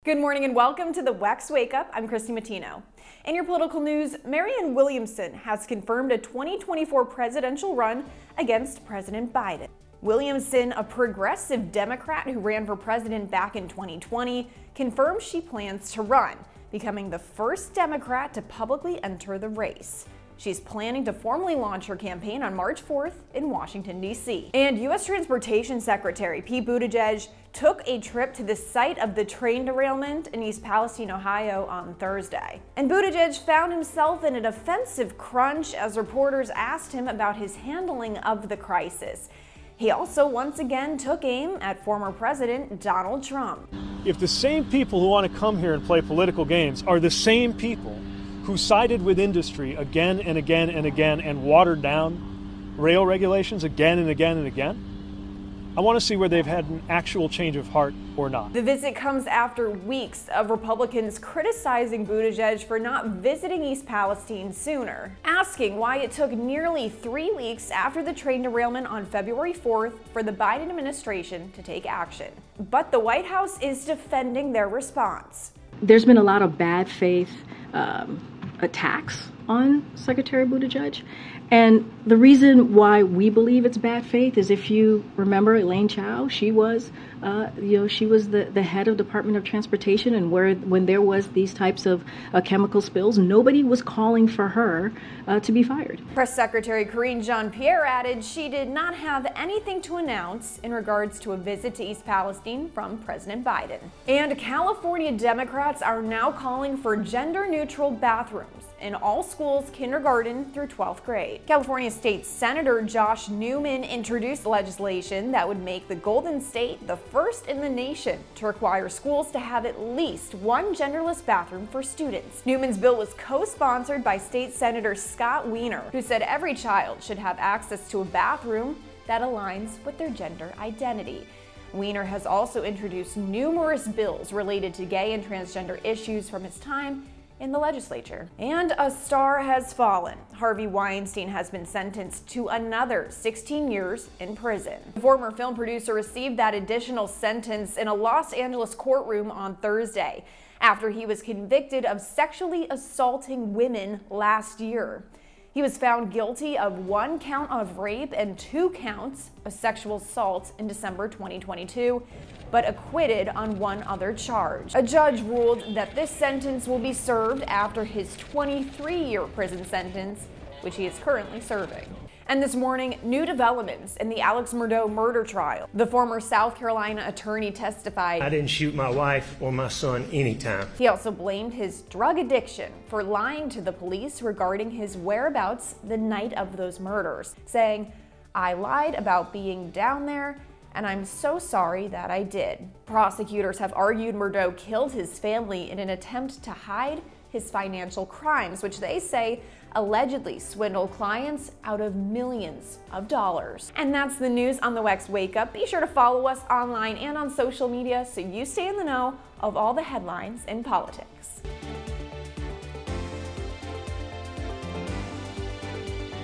Good morning and welcome to the WEX Wakeup. I'm Christy Matino. In your political news, Marianne Williamson has confirmed a 2024 presidential run against President Biden. Williamson, a progressive Democrat who ran for president back in 2020, confirms she plans to run, becoming the first Democrat to publicly enter the race. She's planning to formally launch her campaign on March 4th in Washington, D.C. And U.S. Transportation Secretary Pete Buttigieg took a trip to the site of the train derailment in East Palestine, Ohio on Thursday. And Buttigieg found himself in a defensive crunch as reporters asked him about his handling of the crisis. He also once again took aim at former President Donald Trump. If the same people who want to come here and play political games are the same people who sided with industry again and again and again and watered down rail regulations again and again and again, I want to see where they've had an actual change of heart or not. The visit comes after weeks of Republicans criticizing Buttigieg for not visiting East Palestine sooner, asking why it took nearly 3 weeks after the train derailment on February 4th for the Biden administration to take action. But the White House is defending their response. There's been a lot of bad faith attacks on Secretary Buttigieg. And the reason why we believe it's bad faith is, if you remember Elaine Chao, she was, she was the head of Department of Transportation, and when there was these types of chemical spills, nobody was calling for her to be fired. Press Secretary Karine Jean-Pierre added she did not have anything to announce in regards to a visit to East Palestine from President Biden. And California Democrats are now calling for gender-neutral bathrooms in all schools, kindergarten through 12th grade. California State Senator Josh Newman introduced legislation that would make the Golden State the first in the nation to require schools to have at least one genderless bathroom for students. Newman's bill was co-sponsored by State Senator Scott Wiener, who said every child should have access to a bathroom that aligns with their gender identity. Wiener has also introduced numerous bills related to gay and transgender issues from his time in the legislature. And a star has fallen. Harvey Weinstein has been sentenced to another 16 years in prison. The former film producer received that additional sentence in a Los Angeles courtroom on Thursday after he was convicted of sexually assaulting women last year. He was found guilty of 1 count of rape and 2 counts of sexual assault in December 2022, but acquitted on 1 other charge. A judge ruled that this sentence will be served after his 23-year prison sentence, which he is currently serving. And this morning, new developments in the Alex Murdo murder trial. The former South Carolina attorney testified, "I didn't shoot my wife or my son anytime." He also blamed his drug addiction for lying to the police regarding his whereabouts the night of those murders, saying, "I lied about being down there, and I'm so sorry that I did." Prosecutors have argued Murdo killed his family in an attempt to hide his financial crimes, which they say allegedly swindled clients out of millions of dollars. And that's the news on the WEX Wake Up. Be sure to follow us online and on social media so you stay in the know of all the headlines in politics.